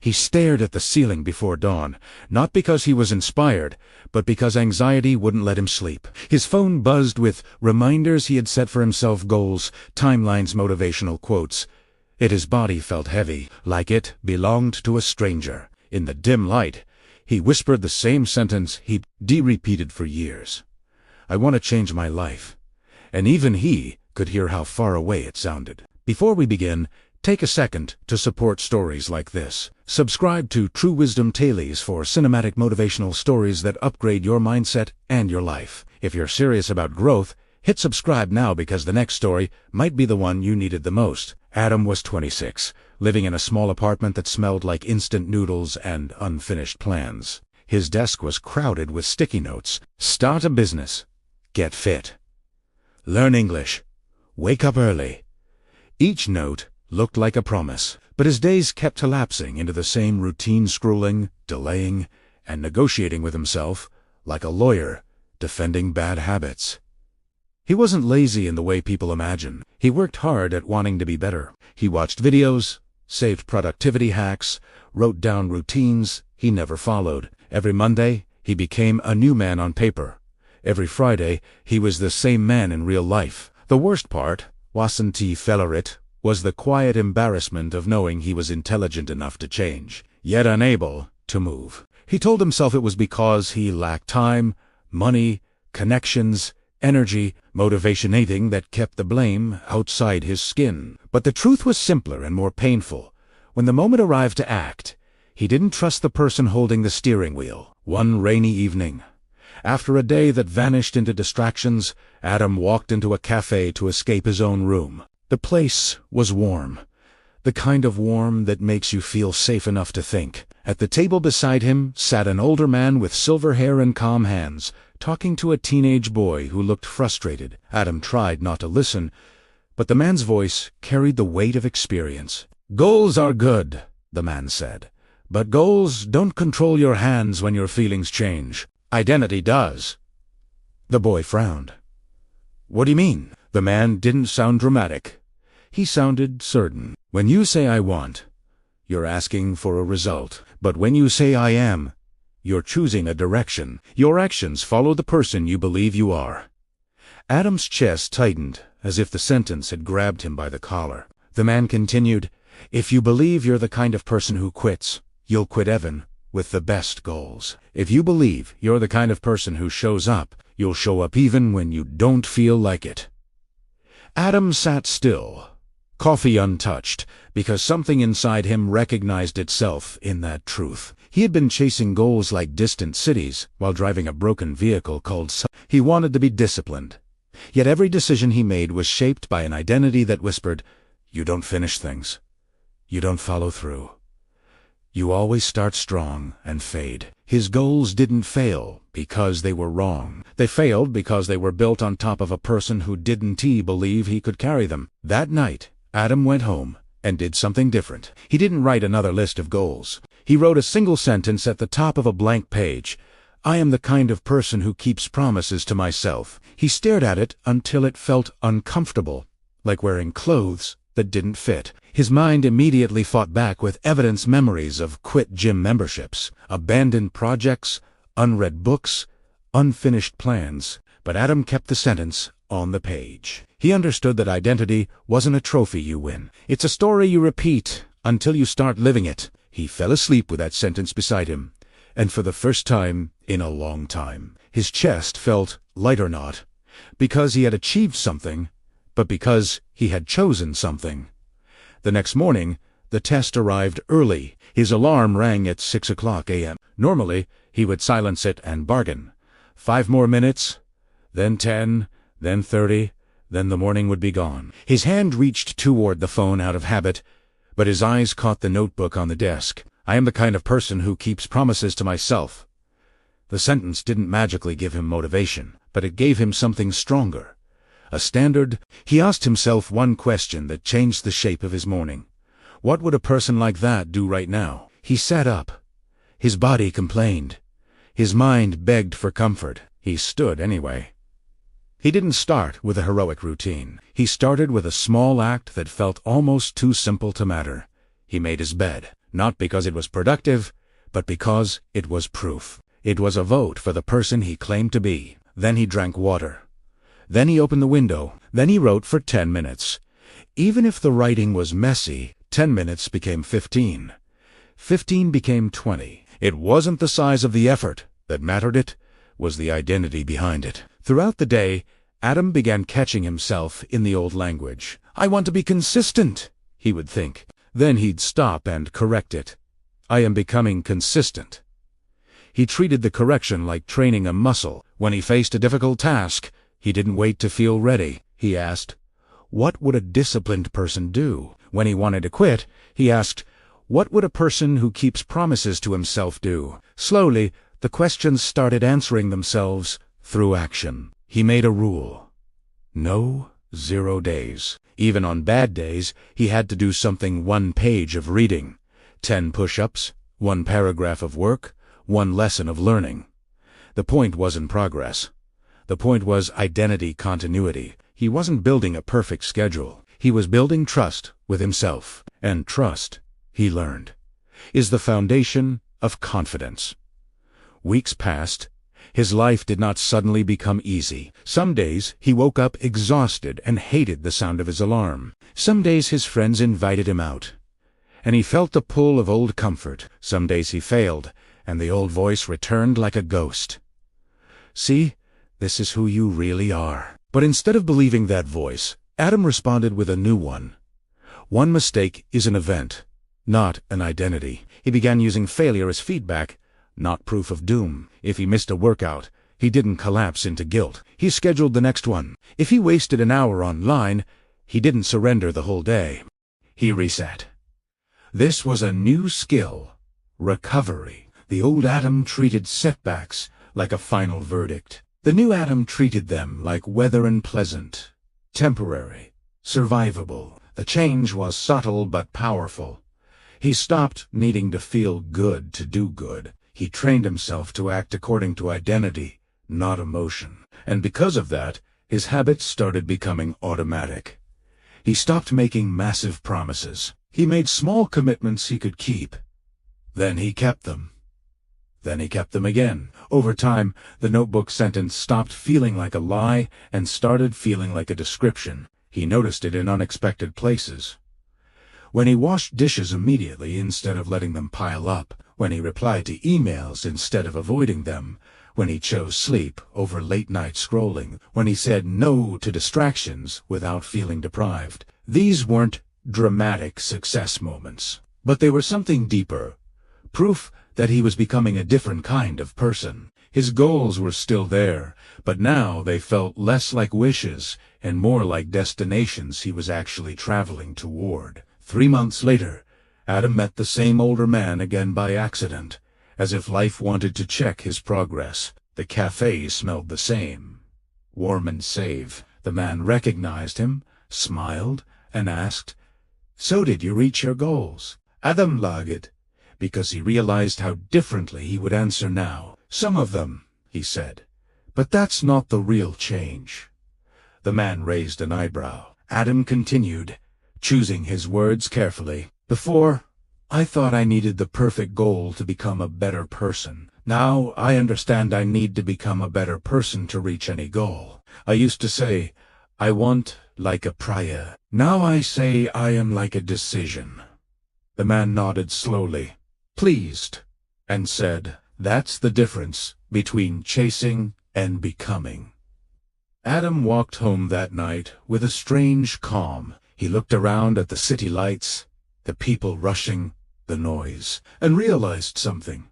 He stared at the ceiling before dawn, not because he was inspired, but because anxiety wouldn't let him sleep. His phone buzzed with reminders he had set for himself, goals, timelines, motivational quotes. Yet his body felt heavy, like it belonged to a stranger. In the dim light, he whispered the same sentence he'd repeated for years. "I want to change my life." And even he could hear how far away it sounded. Before we begin, take a second to support stories like this. Subscribe to True Wisdom Dailies for cinematic motivational stories that upgrade your mindset and your life. If you're serious about growth, hit subscribe now because the next story might be the one you needed the most. Adam was 26, living in a small apartment that smelled like instant noodles and unfinished plans. His desk was crowded with sticky notes. Start a business. Get fit. Learn English. Wake up early. Each note looked like a promise, but his days kept elapsing into the same routine, scrolling, delaying, and negotiating with himself like a lawyer defending bad habits. He wasn't lazy in the way people imagine. He worked hard at wanting to be better. He watched videos, saved productivity hacks, wrote down routines he never followed. Every Monday, he became a new man on paper. Every Friday, he was the same man in real life. The worst part, wasn't it, was the quiet embarrassment of knowing he was intelligent enough to change, yet unable to move. He told himself it was because he lacked time, money, connections, energy, motivation that kept the blame outside his skin. But the truth was simpler and more painful. When the moment arrived to act, he didn't trust the person holding the steering wheel. One rainy evening, after a day that vanished into distractions, Adam walked into a cafe to escape his own room. The place was warm, the kind of warm that makes you feel safe enough to think. At the table beside him sat an older man with silver hair and calm hands, talking to a teenage boy who looked frustrated. Adam tried not to listen, but the man's voice carried the weight of experience. "Goals are good," the man said, "but goals don't control your hands when your feelings change. Identity does." The boy frowned. "What do you mean?" The man didn't sound dramatic. He sounded certain. "When you say I want, you're asking for a result. But when you say I am, you're choosing a direction. Your actions follow the person you believe you are." Adam's chest tightened, as if the sentence had grabbed him by the collar. The man continued, "If you believe you're the kind of person who quits, you'll quit even with the best goals. If you believe you're the kind of person who shows up, you'll show up even when you don't feel like it." Adam sat still, coffee untouched, because something inside him recognized itself in that truth. He had been chasing goals like distant cities while driving a broken vehicle called He wanted to be disciplined. Yet every decision he made was shaped by an identity that whispered, "You don't finish things. You don't follow through. You always start strong and fade." His goals didn't fail because they were wrong. They failed because they were built on top of a person who didn't believe he could carry them. That night, Adam went home and did something different. He didn't write another list of goals. He wrote a single sentence at the top of a blank page. "I am the kind of person who keeps promises to myself." He stared at it until it felt uncomfortable, like wearing clothes that didn't fit. His mind immediately fought back with evidence memories of quit gym memberships, abandoned projects, unread books, unfinished plans. But Adam kept the sentence on the page. He understood that identity wasn't a trophy you win. It's a story you repeat until you start living it. He fell asleep with that sentence beside him, and for the first time in a long time, his chest felt lighter, not because he had achieved something, but because he had chosen something. The next morning, the test arrived early. His alarm rang at 6 a.m. Normally, he would silence it and bargain. 5 more minutes, then 10, then 30, then the morning would be gone. His hand reached toward the phone out of habit, but his eyes caught the notebook on the desk. "I am the kind of person who keeps promises to myself." The sentence didn't magically give him motivation, but it gave him something stronger. A standard. He asked himself one question that changed the shape of his morning. What would a person like that do right now? He sat up. His body complained. His mind begged for comfort. He stood anyway. He didn't start with a heroic routine. He started with a small act that felt almost too simple to matter. He made his bed. not because it was productive, but because it was proof. It was a vote for the person he claimed to be. Then he drank water. Then he opened the window. Then he wrote for 10 minutes. Even if the writing was messy, 10 minutes became 15. 15 became 20. It wasn't the size of the effort that mattered, it was the identity behind it. Throughout the day, Adam began catching himself in the old language. "I want to be consistent," he would think. Then he'd stop and correct it. "I am becoming consistent." He treated the correction like training a muscle. When he faced a difficult task, he didn't wait to feel ready. He asked, "What would a disciplined person do?" When he wanted to quit, he asked, "What would a person who keeps promises to himself do?" Slowly, the questions started answering themselves through action. He made a rule. No 0 days. Even on bad days, he had to do something: 1 page of reading, 10 push-ups, 1 paragraph of work, 1 lesson of learning. The point wasn't progress. The point was identity continuity. He wasn't building a perfect schedule. He was building trust with himself. And trust, he learned, is the foundation of confidence. Weeks passed. His life did not suddenly become easy. Some days he woke up exhausted and hated the sound of his alarm. Some days his friends invited him out, and he felt the pull of old comfort. Some days he failed, and the old voice returned like a ghost. "See, this is who you really are." But instead of believing that voice, Adam responded with a new one. One mistake is an event, not an identity. He began using failure as feedback, not proof of doom. If he missed a workout, he didn't collapse into guilt. He scheduled the next one. If he wasted an hour online, he didn't surrender the whole day. He reset. This was a new skill: recovery. The old Adam treated setbacks like a final verdict. The new Adam treated them like weather and pleasant, temporary, survivable. The change was subtle but powerful. He stopped needing to feel good to do good. He trained himself to act according to identity, not emotion. And because of that, his habits started becoming automatic. He stopped making massive promises. He made small commitments he could keep. Then he kept them. Then he kept them again. Over time, the notebook sentence stopped feeling like a lie and started feeling like a description. He noticed it in unexpected places. When he washed dishes immediately instead of letting them pile up, when he replied to emails instead of avoiding them, when he chose sleep over late-night scrolling, when he said no to distractions without feeling deprived. These weren't dramatic success moments, but they were something deeper. Proof that he was becoming a different kind of person. His goals were still there, but now they felt less like wishes and more like destinations he was actually traveling toward. 3 months later, Adam met the same older man again by accident, as if life wanted to check his progress. The cafe smelled the same, warm and safe. The man recognized him, smiled, and asked, "So did you reach your goals?" Adam laughed, because he realized how differently he would answer now. "Some of them," he said, "but that's not the real change." The man raised an eyebrow. Adam continued, choosing his words carefully. "Before, I thought I needed the perfect goal to become a better person. Now I understand I need to become a better person to reach any goal. I used to say, I want like a prayer. Now I say I am like a decision." The man nodded slowly, pleased, and said, "That's the difference between chasing and becoming." Adam walked home that night with a strange calm. He looked around at the city lights, the people rushing, the noise, and realized something.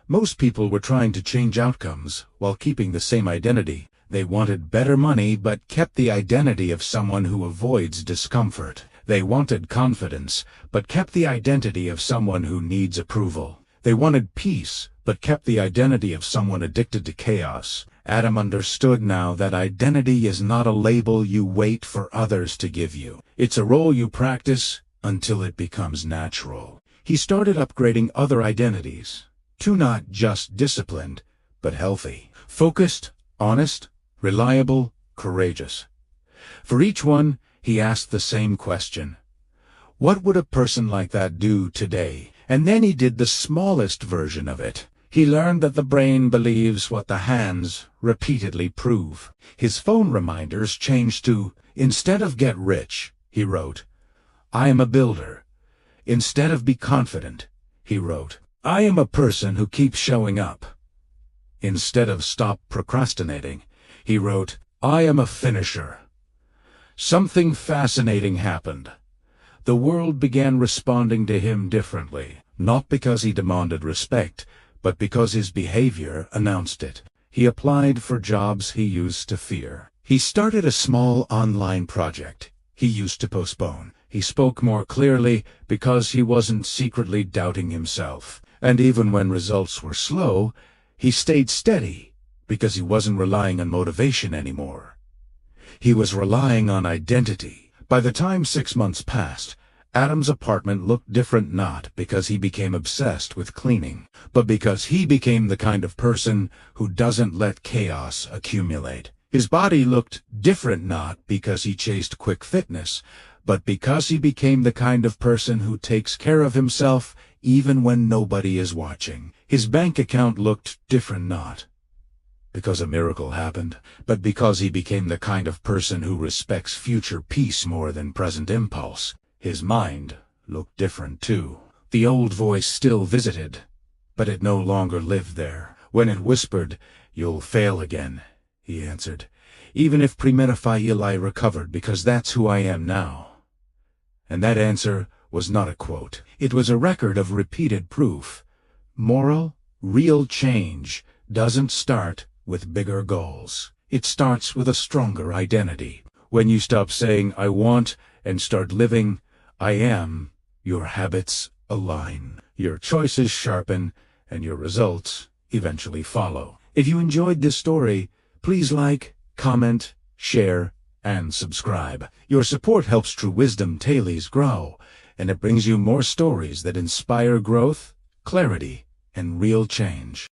Most people were trying to change outcomes while keeping the same identity. They wanted better money but kept the identity of someone who avoids discomfort. They wanted confidence but kept the identity of someone who needs approval. They wanted peace but kept the identity of someone addicted to chaos. Adam understood now that identity is not a label you wait for others to give you. It's a role you practice until it becomes natural. He started upgrading other identities to not just disciplined, but healthy, focused, honest, reliable, courageous. For each one, he asked the same question: what would a person like that do today? And then he did the smallest version of it. He learned that the brain believes what the hands repeatedly prove. His phone reminders changed to, instead of "get rich," he wrote, "I am a builder." Instead of "be confident," he wrote, "I am a person who keeps showing up." Instead of "stop procrastinating," he wrote, "I am a finisher." Something fascinating happened. The world began responding to him differently, not because he demanded respect, but because his behavior announced it. He applied for jobs he used to fear. He started a small online project he used to postpone. He spoke more clearly because he wasn't secretly doubting himself. And even when results were slow, he stayed steady because he wasn't relying on motivation anymore. He was relying on identity. By the time 6 months passed, Adam's apartment looked different, not because he became obsessed with cleaning, but because he became the kind of person who doesn't let chaos accumulate. His body looked different, not because he chased quick fitness, but because he became the kind of person who takes care of himself even when nobody is watching. His bank account looked different, not because a miracle happened, but because he became the kind of person who respects future peace more than present impulse. His mind looked different, too. The old voice still visited, but it no longer lived there. When it whispered, "You'll fail again," he answered, "even if prima facie I recovered, because that's who I am now." And that answer was not a quote. It was a record of repeated proof. Moral, real change doesn't start with bigger goals. It starts with a stronger identity. When you stop saying "I want" and start living "I am," your habits align, your choices sharpen, and your results eventually follow. If you enjoyed this story, please like, comment, share, and subscribe. Your support helps True Wisdom Tales grow, and it brings you more stories that inspire growth, clarity, and real change.